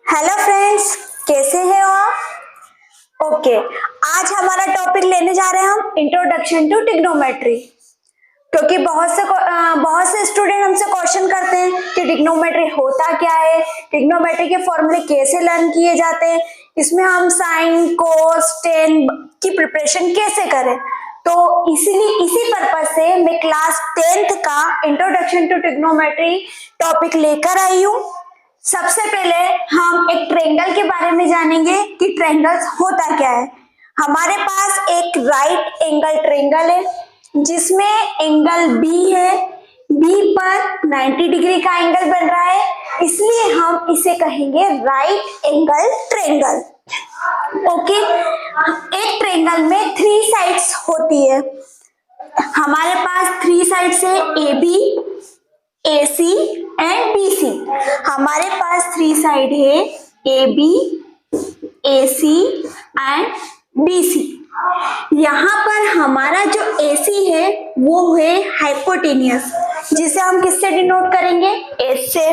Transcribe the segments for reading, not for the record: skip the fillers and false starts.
Hello friends, कैसे हैं आप? ओके, आज हमारा टॉपिक लेने जा रहे हैं हम इंट्रोडक्शन टू ट्रिग्नोमेट्री। क्योंकि बहुत से स्टूडेंट हमसे क्वेश्चन करते हैं कि ट्रिग्नोमेट्री होता क्या है, ट्रिग्नोमेट्री के फॉर्मूले कैसे लर्न किए जाते हैं, इसमें हम साइन कोस टेन की प्रिपरेशन कैसे करें। तो इसीलिए इसी पर्पज से मैं क्लास 10th का इंट्रोडक्शन टू ट्रिग्नोमेट्री टॉपिक लेकर आई हूँ। सबसे पहले हम एक ट्रायंगल के बारे में जानेंगे कि ट्रायंगल होता क्या है। हमारे पास एक राइट एंगल ट्रायंगल है जिसमें एंगल बी है, बी पर 90 डिग्री का एंगल बन रहा है, इसलिए हम इसे कहेंगे राइट एंगल ट्रायंगल। ओके, एक ट्रायंगल में 3 साइड्स होती है। हमारे पास 3 साइड्स है, A B, AC and BC। हमारे पास 3 साइड है, AB, AC एंड BC। यहाँ पर हमारा जो AC है वो है हाइपोटेन्यूस, जिसे हम किससे डिनोट करेंगे? H से।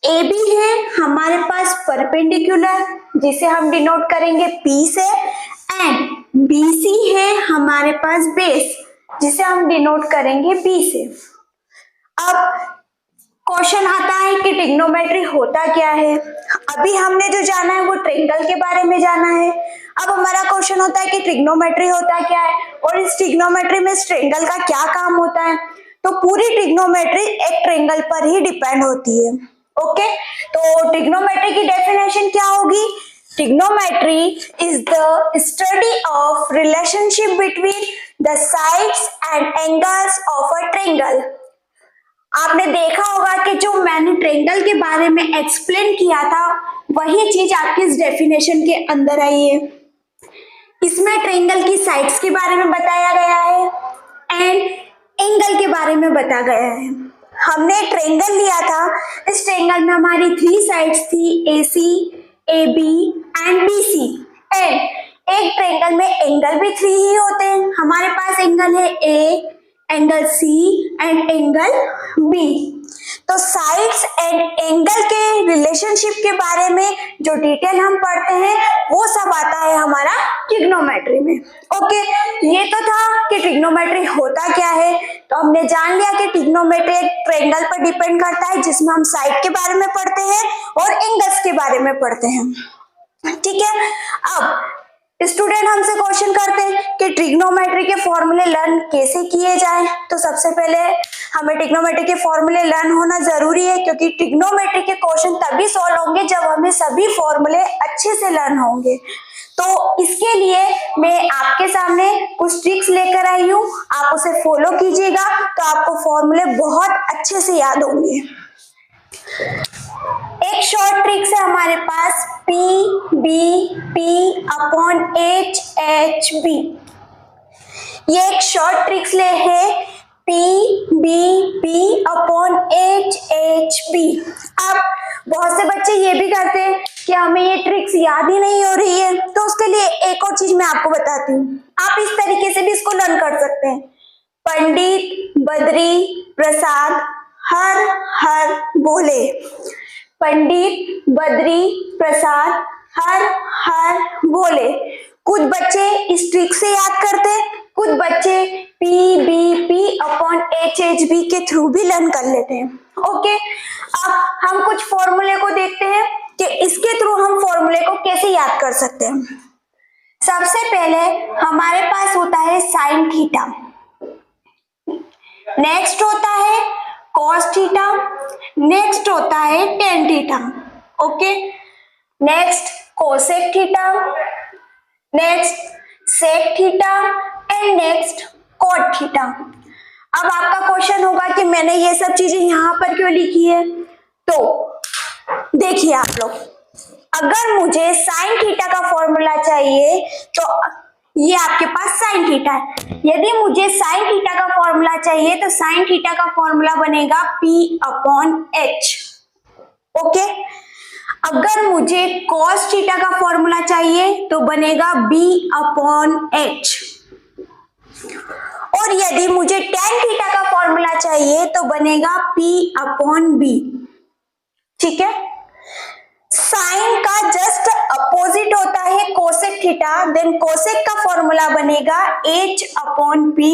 AB है हमारे पास परपेंडिकुलर, जिसे हम डिनोट करेंगे P से। एंड BC है हमारे पास बेस, जिसे हम डिनोट करेंगे B से। अब क्वेश्चन आता है कि ट्रिग्नोमेट्री होता क्या है। अभी हमने जो जाना है वो ट्रायंगल के बारे में जाना है। अब हमारा क्वेश्चन होता है कि ट्रिग्नोमेट्री होता क्या है और इस ट्रिग्नोमेट्री में इस ट्रायंगल का क्या काम होता है। तो पूरी ट्रिग्नोमेट्री एक ट्रायंगल पर ही डिपेंड होती है। ओके, तो ट्रिग्नोमेट्री की डेफिनेशन क्या होगी? Trigonometry is the study of relationship between the sides and angles of a triangle। आपने देखा होगा कि जो मैंने ट्रायंगल के बारे में एक्सप्लेन किया था वही चीज आपकी इस डेफिनेशन के अंदर आई है। इसमें ट्रायंगल की साइड्स के बारे में बताया गया है एंड एंगल के बारे में बताया गया है। हमने ट्रायंगल लिया था, इस ट्रायंगल में हमारी 3 साइड्स थी, AC, AB and BC। And एक ट्रायंगल में एंगल भी 3 ही होते हैं। हमारे पास एंगल है A, angle C and angle B। तो साइड्स एंड एंगल के रिलेशनशिप के बारे में जो डिटेल हम पढ़ते हैं वो सब आता है हमारा ट्रिग्नोमेट्री में। ओके, ये तो था कि ट्रिग्नोमेट्री होता क्या है। तो हमने जान लिया कि ट्रिग्नोमेट्री एक ट्रायंगल पर डिपेंड करता है, जिसमें हम साइड के बारे में पढ़ते हैं और एंगल्स के बारे में पढ़ते हैं। ठीक है, अब स्टूडेंट हमसे क्वेश्चन करते हैं कि ट्रिग्नोमेट्री के फॉर्मूले लर्न कैसे किए जाए। तो सबसे पहले हमें ट्रिग्नोमेट्री के फॉर्मूले लर्न होना जरूरी है, क्योंकि ट्रिग्नोमेट्री के क्वेश्चन तभी सॉल्व होंगे जब हमें सभी फॉर्मूले अच्छे से लर्न होंगे। तो इसके लिए मैं आपके सामने कुछ ट्रिक्स लेकर आई हूँ, आप उसे फॉलो कीजिएगा तो आपको फॉर्मूले बहुत अच्छे से याद होंगे। एक शॉर्ट ट्रिक्स है हमारे पास, PBP अपॉन HHB। ये एक शॉर्ट ट्रिक्स ले है, PBP अपॉन HHB। अब बहुत से बच्चे ये भी करते हैं कि हमें ये ट्रिक्स याद ही नहीं हो रही है, तो उसके लिए एक और चीज मैं आपको बताती हूँ। आप इस तरीके से भी इसको लर्न कर सकते हैं। पंडित बद्री प्रसाद हर हर बोले। पंडित बद्री प्रसाद हर हर बोले। कुछ बच्चे इस ट्रिक से याद करते हैं, कुछ बच्चे PBP अपॉन HHB के थ्रू भी लर्न कर लेते हैं। ओके, अब हम कुछ फॉर्मूले को देखते हैं कि इसके थ्रू हम फॉर्मूले को कैसे याद कर सकते हैं। सबसे पहले हमारे पास होता है साइन थीटा, नेक्स्ट होता है कॉस थीटा, नेक्स्ट होता है tan theta. Okay, next cosec theta, next sec theta and next cot theta. अब आपका क्वेश्चन होगा कि मैंने ये सब चीजें यहाँ पर क्यों लिखी है। तो देखिए आप लोग, अगर मुझे साइन थीटा का फॉर्मूला चाहिए तो ये आपके पास साइन थीटा है। यदि मुझे साइन थीटा का फॉर्मूला चाहिए तो साइन थीटा का फॉर्मूला बनेगा P अपॉन H। ओके, अगर मुझे कॉस थीटा का फॉर्मूला चाहिए तो बनेगा B अपॉन H। और यदि मुझे टेन थीटा का फॉर्मूला चाहिए तो बनेगा P अपॉन B। ठीक है, साइन का जस्ट अपोजिट होता है कोसेक थीटा, देन कोसेक का फॉर्मूला बनेगा h अपॉन p।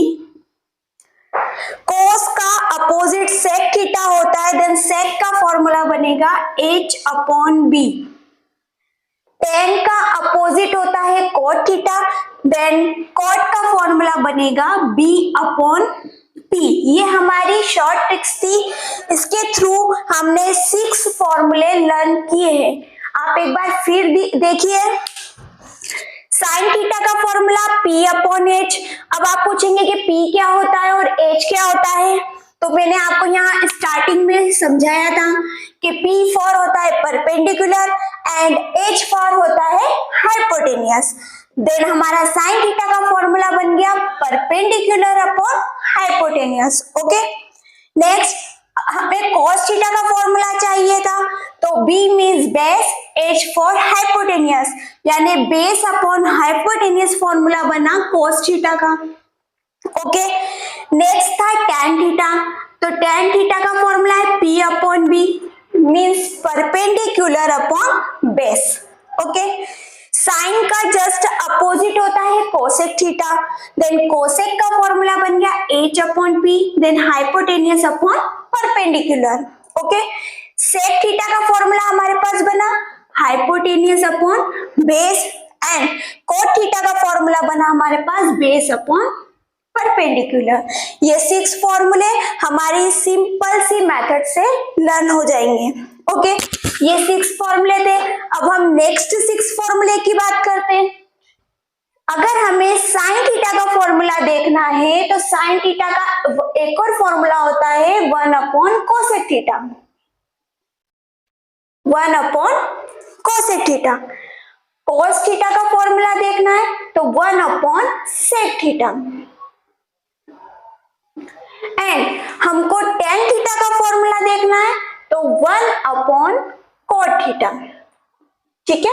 कोस का अपोजिट सेक थीटा होता है, देन सेक का फॉर्मूला बनेगा h अपॉन b। टेन का अपोजिट होता है कोट थीटा, देन कोट का फॉर्मूला बनेगा b अपॉन p। ये हमारी शॉर्ट ट्रिक्स थी, इसके थ्रू हमने 6 फॉर्मूले लर्न किए हैं। आप एक बार फिर देखिए, साइन थीटा का फॉर्मूला p अपॉन h। अब आप पूछेंगे कि p क्या होता है और h क्या होता है, तो मैंने आपको यहाँ स्टार्टिंग में समझाया था कि p फॉर होता है परपेंडिकुलर एंड h फॉर होता है हाइपोटेनियस। देन हमारा साइन थीटा का फॉर्मूला बन गया perpendicular upon hypotenuse. Okay, next हमें cos थीटा का फॉर्मूला चाहिए था, तो b means base, h for hypotenuse, यानी बेस अपॉन हाइपोटेनियस फॉर्मूला बना cos थीटा का। ओके, नेक्स्ट था tan थीटा, तो tan थीटा का फॉर्मूला है p upon b means perpendicular upon base. Okay, sine का जस्ट अपोजिट होता है कोसेक थीटा, देन कोसेक का फॉर्मूला बन गया h upon p, then hypotenuse upon perpendicular. Okay, sec theta का फॉर्मूला हमारे पास बना hypotenuse upon base and cot theta का फॉर्मूला बना हमारे पास बेस अपॉन परपेंडिकुलर। ये 6 फॉर्मूले हमारी सिंपल सी मेथड से लर्न हो जाएंगे। ओके, ये 6 फॉर्मूले थे। अब हम नेक्स्ट 6 फॉर्मूले की बात करते हैं। अगर हमें साइन थीटा का फॉर्मूला देखना है तो साइन थीटा का एक और फॉर्मूला होता है 1 upon cosec theta. 1 upon cosec theta. कोस थीटा का फॉर्मूला देखना है तो 1 अपॉन सेक थीटा, एंड हमको टेन थीटा का फॉर्मूला देखना है तो 1 अपॉन कोट थीटा। ठीक है,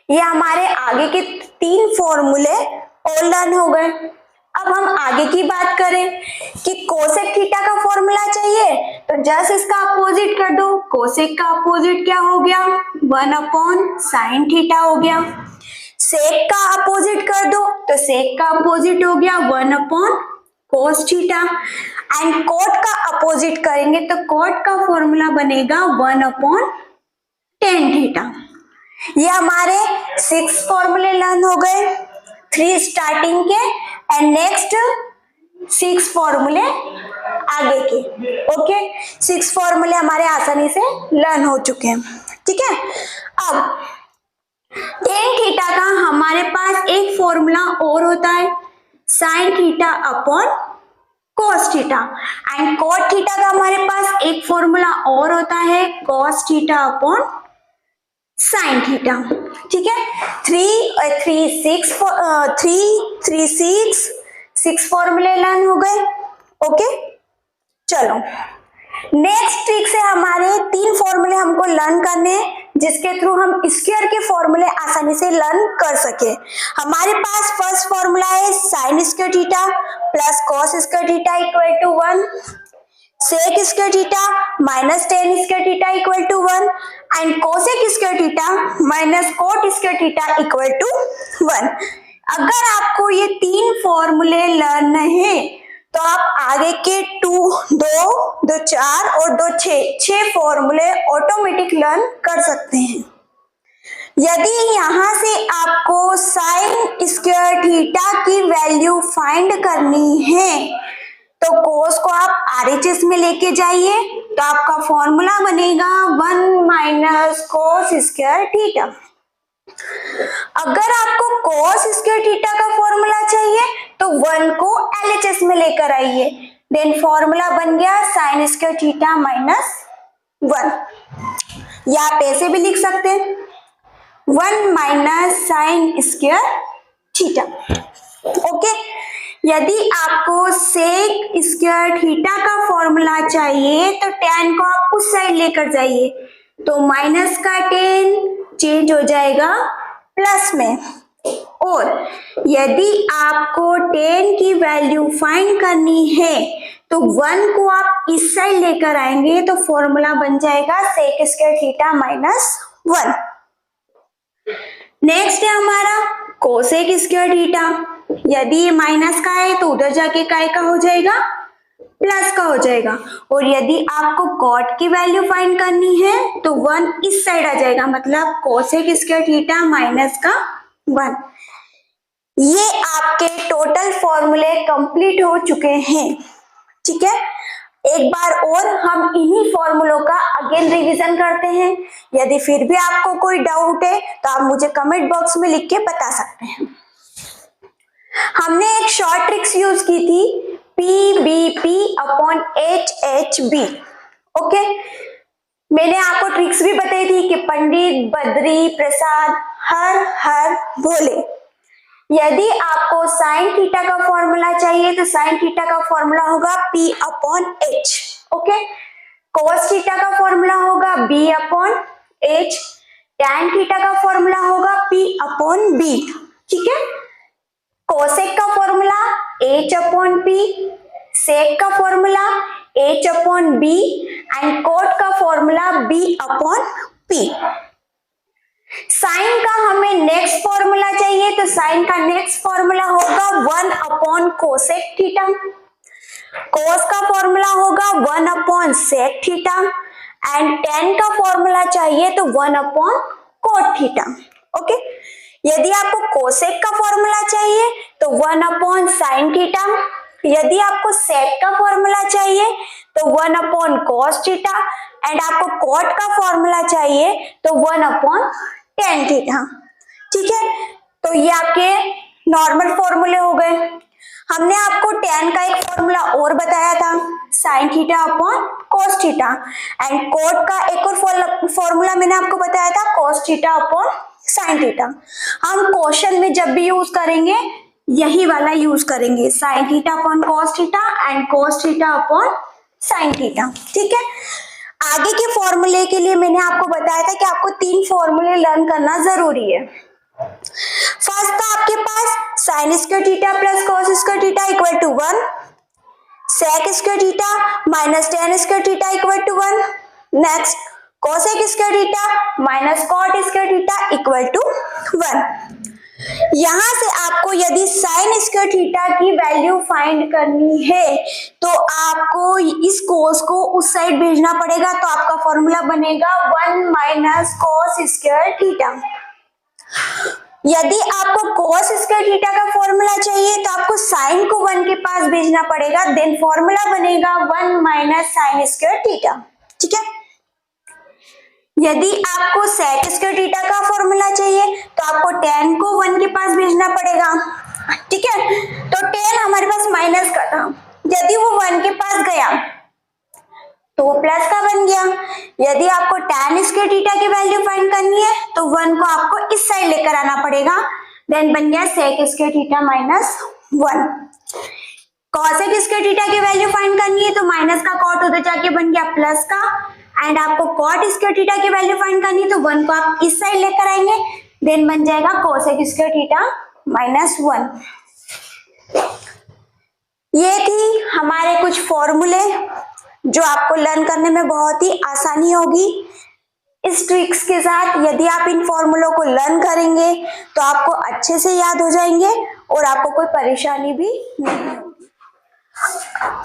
ये हमारे आगे के 3 फॉर्मूले और लर्न हो गए। अब हम आगे की बात करें कि कोसेक थीटा का फॉर्मूला चाहिए तो जस्ट इसका अपोजिट कर दो। कोसेक का अपोजिट क्या हो गया 1 अपॉन साइन थीटा हो गया। सेक का अपोजिट कर दो तो सेक का अपोजिट हो गया 1 upon cos theta, and cot का अपोजिट करेंगे तो कोट का फॉर्मूला बनेगा 1 अपॉन टेन थीटा। ये हमारे 6 फॉर्मूले लर्न हो गए, 3 स्टार्टिंग के एंड नेक्स्ट 6 फॉर्मूले आगे के। ओके, 6 फॉर्मूले हमारे आसानी से लर्न हो चुके हैं। ठीक है, अब टेन थीटा का हमारे पास एक फॉर्मूला और होता है sign theta upon cos theta, and cot theta का हमारे पास एक फॉर्मूला और होता है cos theta upon sine theta. ठीक है, 6 फॉर्मूले लर्न हो गए। ओके, चलो नेक्स्ट ट्रिक से हमारे 3 फॉर्मूले हमको लर्न करने हैं जिसके थ्रू हम स्क्वायर के फॉर्मूले आसानी से लर्न कर सके। हमारे पास फर्स्ट फॉर्मूला है sine square theta plus cos square theta equal to 1, sec square theta minus tan square theta equal to 1 and cosec square theta minus cot square theta equal to 1। अगर आपको ये 3 फॉर्मूले learn है तो आप आगे के 2, 4 और 2, 6 फॉर्मूले ऑटोमेटिक लर्न कर सकते हैं। यदि यहां से आपको साइन स्क्वायर थीटा की वैल्यू फाइंड करनी है तो कोस को आप आरएचएस में लेके जाइए तो आपका फॉर्मूला बनेगा 1 माइनस कोस स्क्वायर थीटा। अगर आपको कोस स्क्वायर थीटा का फॉर्मूला चाहिए तो 1 को एलएचएस में लेकर आइए, देन फॉर्मूला बन गया साइन स्क्वायर थीटा माइनस 1, या आप ऐसे भी लिख सकते हैं 1 minus sign square theta. Okay, यदि आपको सेक स्क्वायर थीटा का फॉर्मूला चाहिए तो tan को आप उस साइड लेकर जाइए तो माइनस का tan चेंज हो जाएगा प्लस में, और यदि आपको tan की वैल्यू फाइंड करनी है तो 1 को आप इस साइड लेकर आएंगे तो फॉर्मूला बन जाएगा sec square theta minus 1। Next है हमारा कोसेक स्क्वायर थीटा। यदि ये माइनस का है तो उधर जाके काय का हो जाएगा, प्लस का हो जाएगा। और यदि आपको कॉट की वैल्यू फाइंड करनी है तो 1 इस साइड आ जाएगा, मतलब कोसेक स्क्वायर थीटा माइनस का 1। ये आपके टोटल फॉर्मूले कंप्लीट हो चुके हैं। ठीक है, एक बार और हम इन्हीं फॉर्मूलों का अगेन रिवीजन करते हैं। यदि फिर भी आपको कोई डाउट है तो आप मुझे कमेंट बॉक्स में लिख के बता सकते हैं। हमने एक शॉर्ट ट्रिक्स यूज की थी, PBP अपॉन HHB। ओके, मैंने आपको ट्रिक्स भी बताई थी कि पंडित, बद्री, प्रसाद, हर हर भोले। यदि आपको साइन थीटा का फॉर्मूला चाहिए तो साइन थीटा का फॉर्मूला होगा P upon H। Okay, cos theta का फॉर्मूला होगा B upon H, tan theta का फॉर्मूला होगा P अपॉन B। ठीक है, कोसेक का formula H upon P, sec का formula H upon B and cot का formula B upon P। Sine का हमें नेक्स्ट फॉर्मूला चाहिए तो साइन का नेक्स्ट फॉर्मूला होगा 1 अपॉन कोसेक थीटा। कोस का फॉर्मूला होगा 1 upon sec theta and tan का फॉर्मूला चाहिए तो 1 अपॉन कोट थीटा। ओके, यदि आपको कोसेक का फॉर्मूला चाहिए तो 1 अपॉन साइन थीटा, यदि आपको सेक का फॉर्मूला चाहिए तो 1 अपॉन कॉस थीटा एंड आपको कॉट का फॉर्मूला चाहिए तो 1 अपॉन टेन थीटा। ठीक है, तो ये आपके नॉर्मल फॉर्मूले हो गए। हमने आपको टेन का एक फॉर्मूला और बताया था, sine theta upon cos theta and cot का एक और फॉर्मूला मैंने आपको बताया था, cos theta upon sine theta. हम क्वेश्चन में जब भी यूज करेंगे यही वाला यूज करेंगे, sine theta upon cos theta and cos theta upon sine theta. ठीक है, आगे के फॉर्मूले के लिए मैंने आपको बताया था कि आपको 3 फॉर्मूले लर्न करना जरूरी है। फर्स्ट था आपके पास sine square theta plus cos square theta equal to 1, sec square theta minus tan square theta equal to 1, next cosec square theta minus cot square theta equal to 1। यहां से आपको यदि साइन स्क्वायर थीटा की value find करनी है तो आपको इस कोस को उस साइड भेजना पड़ेगा, तो आपका फॉर्मूला बनेगा 1 माइनस कॉस स्क्वायर थीटा। यदि आपको कॉस स्क्वायर थीटा का फॉर्मूला चाहिए तो आपको साइन को 1 के पास भेजना पड़ेगा, देन फॉर्मूला बनेगा 1 माइनस साइन स्क्वायर थीटा। ठीक है, यदि आपको सेक स्क्वायर थीटा का फॉर्मूला चाहिए तो आपको टेन को 1 के पास भेजना पड़ेगा। ठीक है, तो टेन हमारे पास माइनस का था, यदि वो 1 के पास गया तो वो प्लस का बन गया। यदि आपको टैन स्क्वायर थीटा की वैल्यू फाइंड करनी है तो 1 को आपको इस साइड लेकर आना पड़ेगा, देन बन गया sec square theta minus 1। Cosec square theta की वैल्यू फाइंड करनी है तो माइनस का कॉट उधर जाके बन गया प्लस का, एंड आपको कॉट स्क्वायर थीटा की वैल्यू फाइंड करनी है तो 1 को आप इस साइड लेकर आएंगे, देन बन जाएगा कोसेक स्क्वायर थीटा माइनस 1। ये थी हमारे कुछ फॉर्मूले जो आपको लर्न करने में बहुत ही आसानी होगी। इस ट्रिक्स के साथ यदि आप इन फॉर्मूलों को लर्न करेंगे तो आपको अच्छे से याद हो जाएंगे और आपको कोई परेशानी भी नहीं होगी।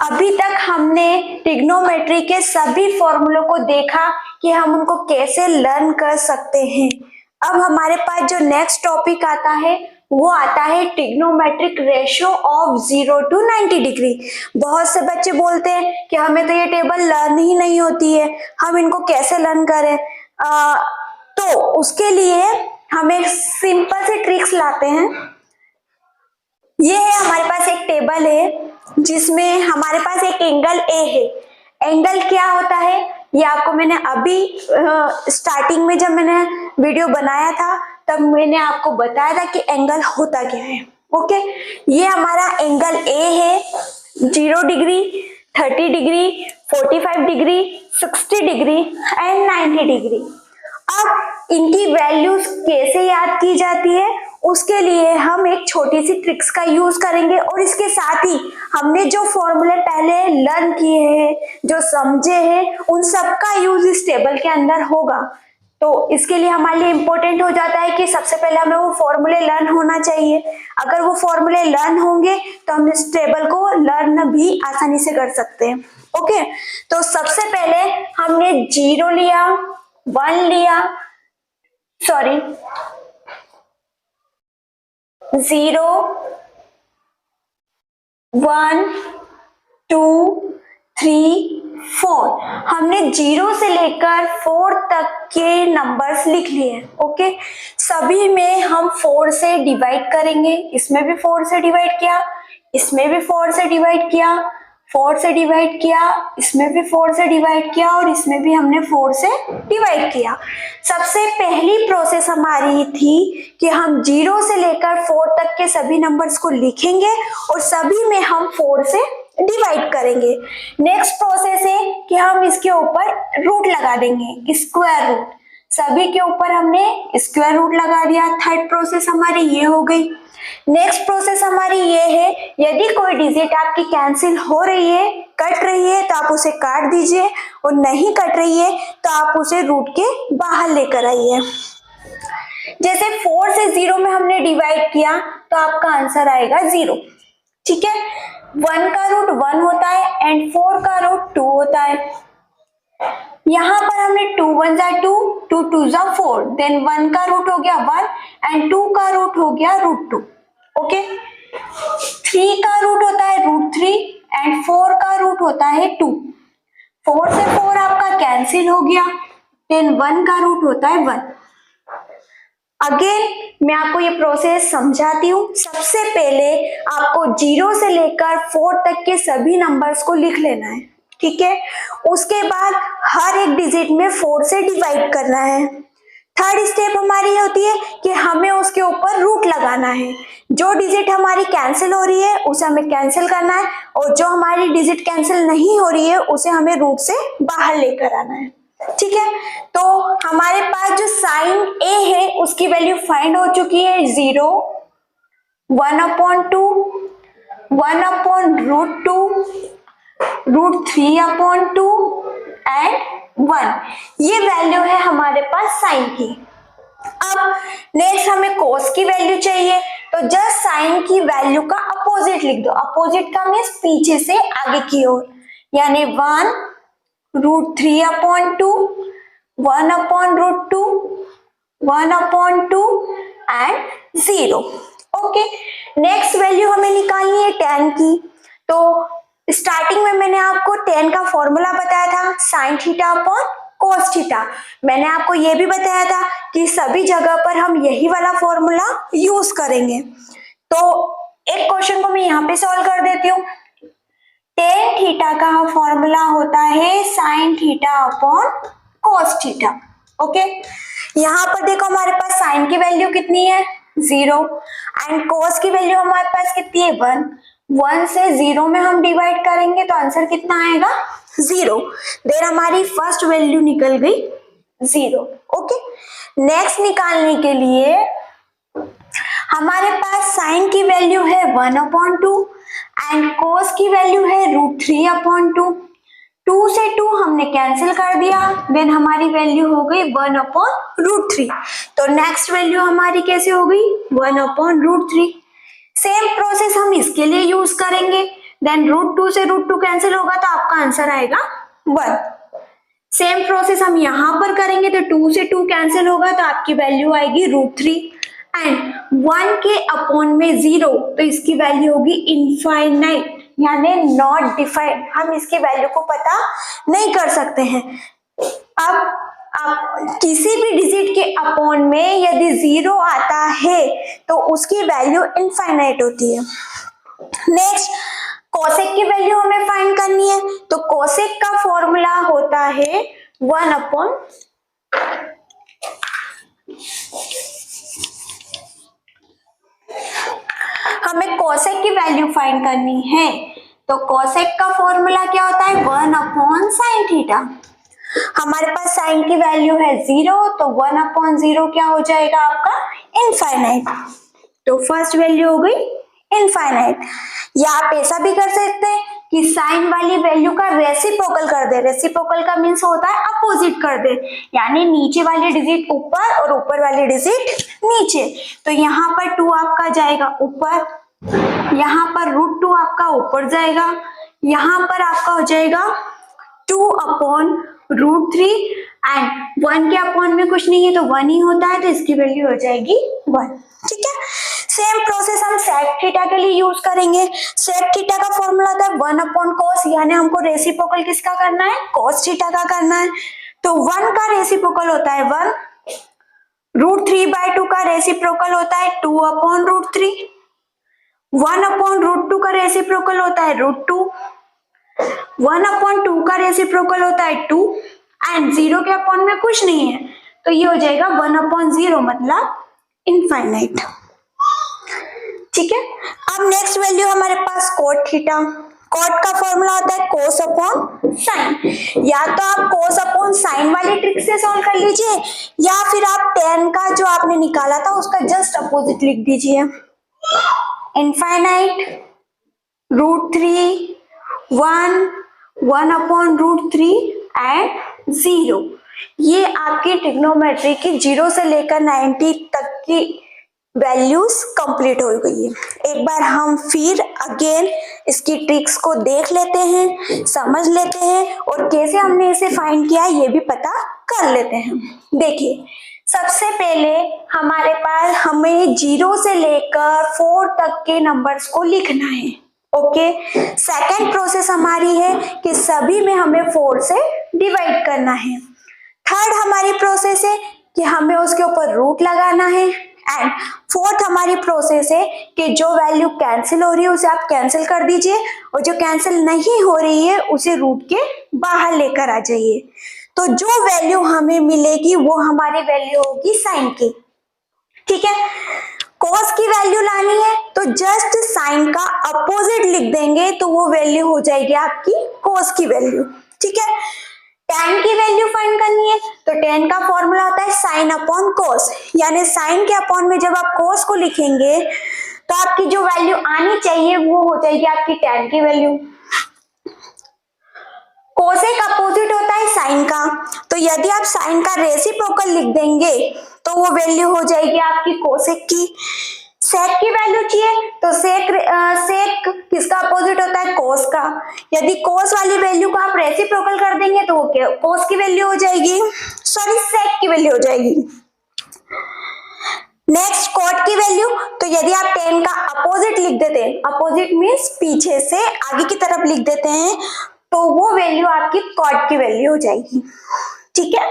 अभी तक हमने ट्रिग्नोमेट्री के सभी फॉर्मूलों को देखा कि हम उनको कैसे लर्न कर सकते हैं। अब हमारे पास जो नेक्स्ट टॉपिक आता है वो आता है trigonometric ratio of 0 to 90 degree. बहुत से बच्चे बोलते हैं कि हमें तो ये टेबल लर्न ही नहीं होती है, हम इनको कैसे लर्न करें। तो उसके लिए हम एक सिंपल से ट्रिक्स लाते हैं। ये है हमारे पास एक टेबल है जिसमें हमारे पास एक एंगल ए है। एंगल क्या होता है ये आपको मैंने अभी स्टार्टिंग में जब मैंने वीडियो बनाया था तब मैंने आपको बताया था कि एंगल होता क्या है। ओके, ये हमारा एंगल ए है, 0 degree, 30 degree, 45 degree, 60 degree and 90 degree. अब इनकी वैल्यूज कैसे याद की जाती है उसके लिए हम एक छोटी सी ट्रिक्स का यूज करेंगे, और इसके साथ ही हमने जो फॉर्मूले पहले लर्न किए हैं, जो समझे हैं, उन सब का यूज इस टेबल के अंदर होगा। तो इसके लिए हमारे लिए इम्पोर्टेंट हो जाता है कि सबसे पहले हमें वो फॉर्मूले लर्न होना चाहिए। अगर वो फॉर्मूले लर्न होंगे तो हम इस टेबल को लर्न भी आसानी से कर सकते हैं। ओके, तो सबसे पहले हमने 0 लिया, 1 लिया, 0 1 2 3 4, हमने 0 से लेकर 4 तक के नंबर्स लिख लिए। ओके, सभी में हम 4 से डिवाइड करेंगे। इसमें भी 4 से डिवाइड किया, इसमें भी 4 से डिवाइड किया, 4 से डिवाइड किया, इसमें भी 4 से डिवाइड किया और इसमें भी हमने 4 से डिवाइड किया। सबसे पहली प्रोसेस हमारी थी कि हम 0 से लेकर 4 तक के सभी नंबर्स को लिखेंगे और सभी में हम 4 से डिवाइड करेंगे। नेक्स्ट प्रोसेस है कि हम इसके ऊपर रूट लगा देंगे, स्क्वायर रूट। सभी के ऊपर हमने स्क्वायर रूट लगा दिया। थर्ड प्रोसेस हमारी ये हो गई। नेक्स्ट प्रोसेस हमारी ये है, यदि कोई डिजिट आपकी कैंसिल हो रही है, कट रही है, तो आप उसे काट दीजिए और नहीं कट रही है तो आप उसे रूट के बाहर लेकर आइए। जैसे 4 से 0 में हमने डिवाइड किया तो आपका आंसर आएगा 0। ठीक है, 1 का रूट 1 होता है एंड 4 का रूट 2 होता है। यहाँ पर हमने 2 1 जा 2, 2 2 जा 4, देन 1 का रूट हो गया 1 एंड 2 का रूट हो गया रूट 2। ओके, 3 का रूट होता है रूट 3 एंड 4 का रूट होता है 2। 4 से 4 आपका कैंसिल हो गया, देन 1 का रूट होता है 1। अगेन मैं आपको ये प्रोसेस समझाती हूँ। सबसे पहले आपको 0 से लेकर 4 तक के सभी नंबर्स को लिख लेना है। ठीक है, उसके बाद हर एक डिजिट में 4 से डिवाइड करना है। थर्ड स्टेप हमारी होती है कि हमें उसके ऊपर रूट लगाना है। जो डिजिट हमारी कैंसिल हो रही है उसे हमें कैंसिल करना है और जो हमारी डिजिट कैंसिल नहीं हो रही है उसे हमें रूट से बाहर लेकर आना है। ठीक है, तो हमारे पास जो साइन ए है उसकी वैल्यू फाइंड हो चुकी है 0, 1/2, 1/√2, √3/2 एंड 1। ये वैल्यू है हमारे पास साइन की। अब नेक्स्ट हमें कोस की वैल्यू चाहिए, तो जस्ट साइन की वैल्यू का अपोजिट लिख दो। अपोजिट का मीन्स पीछे से आगे की ओर, यानी 1 √3/2, 1/√2, 1/2 एंड 0। ओके, नेक्स्ट वैल्यू हमें निकालनी है 10 की। तो स्टार्टिंग में मैंने आपको 10 का फॉर्मूला बताया था, sine theta upon cos theta. मैंने आपको यह भी बताया था कि सभी जगह पर हम यही वाला फॉर्मूला यूज करेंगे। तो एक क्वेश्चन को मैं यहाँ पे सॉल्व कर देती हूँ। टेन थीटा का फॉर्मूला होता है sign theta upon cos theta. Okay, यहाँ पर देखो हमारे पास साइन की वैल्यू कितनी है 0 एंड कोस की वैल्यू हमारे पास कितनी है 1। 1 से 0 में हम डिवाइड करेंगे तो आंसर कितना आएगा 0। देन हमारी फर्स्ट वैल्यू निकल गई 0। ओके, नेक्स्ट निकालने के लिए हमारे पास साइन की वैल्यू है 1/2 एंड कोस की वैल्यू है √3/2। 2 से 2 हमने कैंसिल कर दिया, देन हमारी वैल्यू हो गई 1/√3। तो नेक्स्ट वैल्यू हमारी कैसे हो गई 1/√3। सेम प्रोसेस हम इसके लिए यूज करेंगे। देन √2 से √2 कैंसिल होगा तो आपका आंसर आएगा 1। सेम प्रोसेस हम यहाँ पर करेंगे तो 2 से 2 कैंसिल होगा तो आपकी वैल्यू आएगी √3 एंड 1 के अपॉन में 0, तो इसकी वैल्यू होगी इनफाइनाइट, यानी नॉट डिफाइंड। हम इसकी वैल्यू को पता नहीं कर सकते हैं। अब आप किसी भी डिजिट के अपॉन में यदि 0 आता है तो उसकी वैल्यू इनफाइनाइट होती है। नेक्स्ट कोसेक की वैल्यू हमें फाइंड करनी है, तो कोसेक का फॉर्मूला होता है 1/, हमें कोसेक की वैल्यू फाइंड करनी है तो कोसेक का फॉर्मूला क्या होता है 1/sin थीटा। हमारे पास साइन की वैल्यू है 0 तो 1/0 क्या हो जाएगा आपका इनफाइनाइट। तो फर्स्ट वैल्यू हो गई इनफाइनाइट। या आप ऐसा भी कर सकते हैं कि साइन वाली वैल्यू का रेसिप्रोकल कर दे। रेसिप्रोकल का मीन्स होता है अपोजिट कर दे, यानी नीचे वाली डिजिट ऊपर और ऊपर वाली डिजिट नीचे। तो यहाँ पर 2 आपका जाएगा ऊपर, यहाँ पर √2 आपका ऊपर जाएगा, यहाँ पर आपका हो जाएगा 2/√3 एंड 1 के अपॉन में कुछ नहीं है तो 1 ही होता है, तो इसकी वैल्यू हो जाएगी 1। ठीक है, सेम प्रोसेस हम सेक थीटा के लिए यूज करेंगे। सेक थीटा का फॉर्मूला होता है 1/cos, यानी हमको रेसिप्रोकल किसका करना है, cos थीटा का करना है। तो 1 का रेसिप्रोकल होता है 1, √3/2 का रेसिप्रोकल होता है 2/√3, 1/√2 का रेसिप्रोकल होता है √2, 1/2 का रेसिप्रोकल होता है 2 एंड 0 के अपॉन में कुछ नहीं है, तो ये हो जाएगा 1/0, मतलब इनफाइनाइट। ठीक है, अब नेक्स्ट वैल्यू हमारे पास कोट थीटा। कोट का फॉर्मूला होता है cos/sin। या तो आप cos/sin वाली ट्रिक से सॉल्व कर लीजिए, या फिर आप tan का जो आपने निकाला था उसका जस्ट अपोजिट लिख दीजिए। Infinite, √3, 1, 1/√3 and 0। ये आपकी ट्रिग्नोमेट्री की 0 से लेकर 90 तक की वैल्यूज कंप्लीट हो गई है। एक बार हम फिर अगेन इसकी ट्रिक्स को देख लेते हैं, समझ लेते हैं और कैसे हमने इसे फाइंड किया ये भी पता कर लेते हैं। देखिए, सबसे पहले हमारे पास हमें 0 से लेकर 4 तक के नंबर्स को लिखना है। ओके, सेकेंड प्रोसेस हमारी है कि सभी में हमें 4 से डिवाइड करना है। थर्ड हमारी प्रोसेस है कि हमें उसके ऊपर रूट लगाना है एंड फोर्थ हमारी प्रोसेस है कि जो वैल्यू कैंसिल हो रही है उसे आप कैंसिल कर दीजिए और जो कैंसिल नहीं हो रही है उसे रूट के बाहर लेकर आ जाइए। तो जो वैल्यू हमें मिलेगी वो हमारी वैल्यू होगी साइन की। ठीक है, कॉस की वैल्यू लानी है तो जस्ट साइन का अपोजिट लिख देंगे तो वो वैल्यू हो जाएगी आपकी कॉस की वैल्यू। ठीक है, tan की वैल्यू फाइंड करनी है तो tan का फॉर्मूला होता है sin/cos, यानी साइन के अपॉन में जब आप cos को लिखेंगे तो आपकी जो वैल्यू आनी चाहिए वो हो जाएगी आपकी tan की वैल्यू। कोसेक अपोजिट होता है साइन का, तो यदि आप साइन का रेसिप्रोकल लिख देंगे तो वो वैल्यू हो जाएगी आपकी कोसेक की। सेक की वैल्यू चाहिए तो सेक किसका अपोजिट होता है, कोस का। यदि कोस वाली वैल्यू को आप रेसिप्रोकल कर देंगे तो वो कोस की वैल्यू हो जाएगी, सॉरी सेक की वैल्यू हो जाएगी। नेक्स्ट कॉट की वैल्यू, तो यदि आप tan का अपोजिट लिख देते हैं, अपोजिट मीन्स पीछे से आगे की तरफ लिख देते हैं तो वो वैल्यू आपकी कॉट की वैल्यू हो जाएगी। ठीक है,